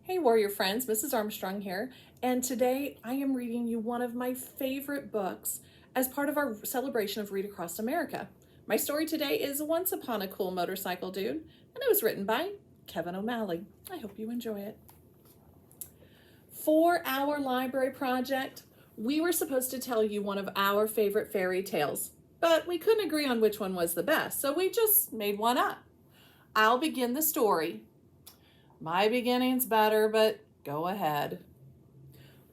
Hey warrior friends, Mrs. Armstrong here, and today I am reading you one of my favorite books as part of our celebration of Read Across America. My story today is Once Upon a Cool Motorcycle Dude, and it was written by Kevin O'Malley. I hope you enjoy it. For our library project, we were supposed to tell you one of our favorite fairy tales, but we couldn't agree on which one was the best, so we just made one up. I'll begin the story. My beginning's better, but go ahead.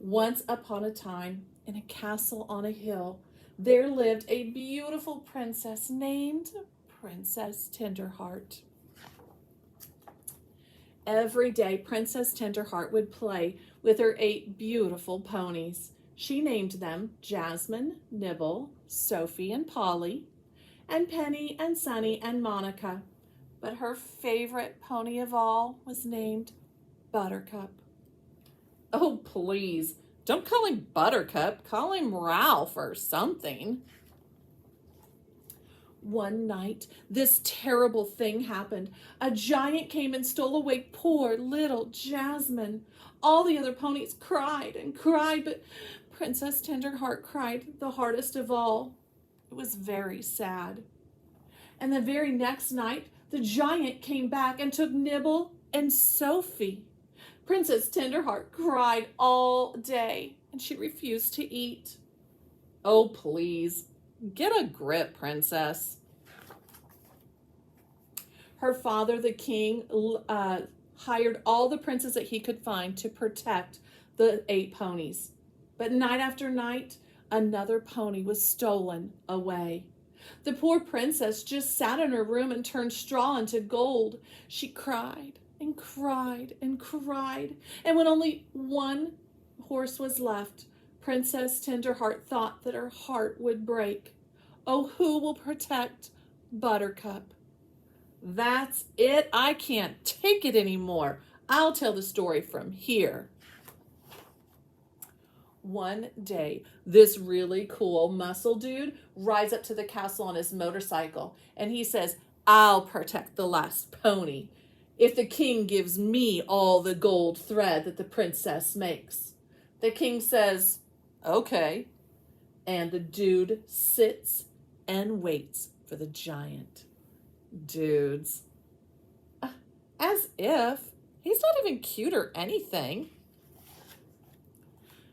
Once upon a time, in a castle on a hill, there lived a beautiful princess named Princess Tenderheart. Every day, Princess Tenderheart would play with her 8 beautiful ponies. She named them Jasmine, Nibble, Sophie, and Polly, and Penny, and Sunny, and Monica. But her favorite pony of all was named Buttercup. Oh, please, don't call him Buttercup. Call him Ralph or something. One night, this terrible thing happened. A giant came and stole away poor little Jasmine. All the other ponies cried and cried, but Princess Tenderheart cried the hardest of all. It was very sad. And the very next night, the giant came back and took Nibble and Sophie. Princess Tenderheart cried all day, and she refused to eat. Oh, please, get a grip, Princess. Her father, the king, hired all the princes that he could find to protect the 8 ponies. But night after night, another pony was stolen away. The poor princess just sat in her room and turned straw into gold. She cried and cried and cried. And when only one horse was left, Princess Tenderheart thought that her heart would break. Oh, who will protect Buttercup? That's it. I can't take it anymore. I'll tell the story from here. One day, this really cool muscle dude rides up to the castle on his motorcycle, and he says, "I'll protect the last pony if the king gives me all the gold thread that the princess makes." The king says, "Okay." And the dude sits and waits for the giant. Dudes. As if. He's not even cute or anything.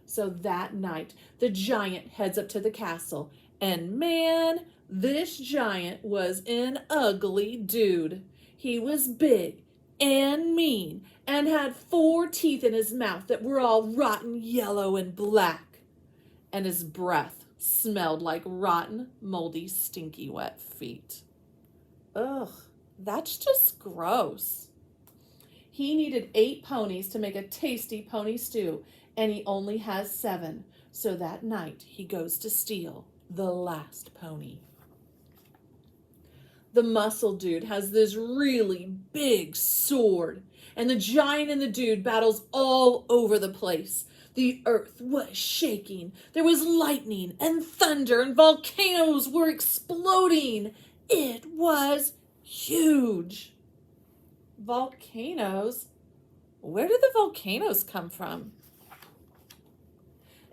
So that night, the giant heads up to the castle, and man, this giant was an ugly dude. He was big and mean and had 4 teeth in his mouth that were all rotten yellow and black. And his breath smelled like rotten, moldy, stinky, wet feet. Ugh, that's just gross. He needed 8 ponies to make a tasty pony stew, and he only has 7. So that night he goes to steal the last pony. The muscle dude has this really big sword, and the giant and the dude battles all over the place. The earth was shaking. There was lightning and thunder, and volcanoes were exploding. It was huge. Volcanoes? Where did the volcanoes come from?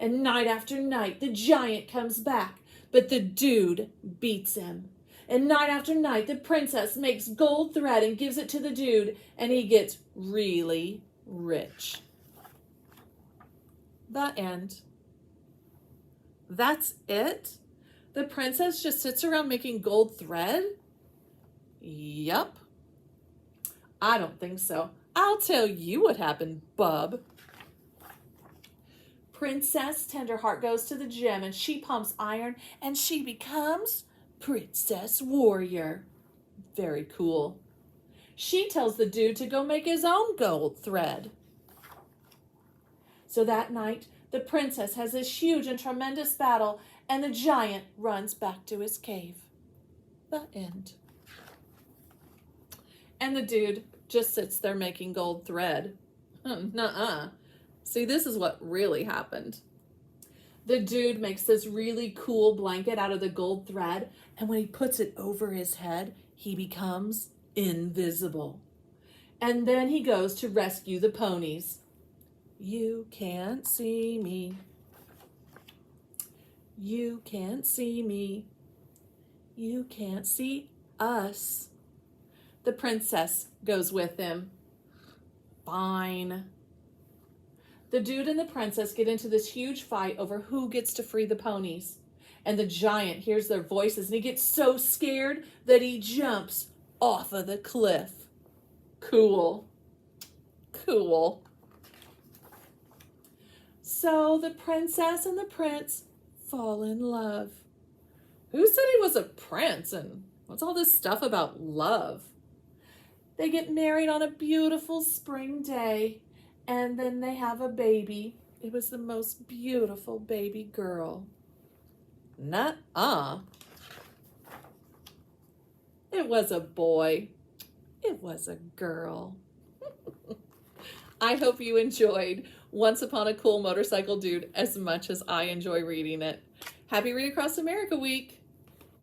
And night after night, the giant comes back, but the dude beats him. And night after night, the princess makes gold thread and gives it to the dude, and he gets really rich. The end. That's it? The princess just sits around making gold thread? Yup. I don't think so. I'll tell you what happened, bub. Princess Tenderheart goes to the gym and she pumps iron and she becomes Princess Warrior. Very cool. She tells the dude to go make his own gold thread. So that night, the princess has this huge and tremendous battle, and the giant runs back to his cave. The end. And the dude just sits there making gold thread. Nuh-uh. See, this is what really happened. The dude makes this really cool blanket out of the gold thread, and when he puts it over his head, he becomes invisible. And then he goes to rescue the ponies. You can't see me. You can't see me. You can't see us. The princess goes with him. Fine. The dude and the princess get into this huge fight over who gets to free the ponies. And the giant hears their voices and he gets so scared that he jumps off of the cliff. Cool. Cool. So the princess and the prince fall in love. Who said he was a prince? And what's all this stuff about love? They get married on a beautiful spring day, and then they have a baby. It was the most beautiful baby girl. Nuh-uh. It was a boy. It was a girl. I hope you enjoyed Once Upon a Cool Motorcycle Dude as much as I enjoy reading it. Happy Read Across America Week!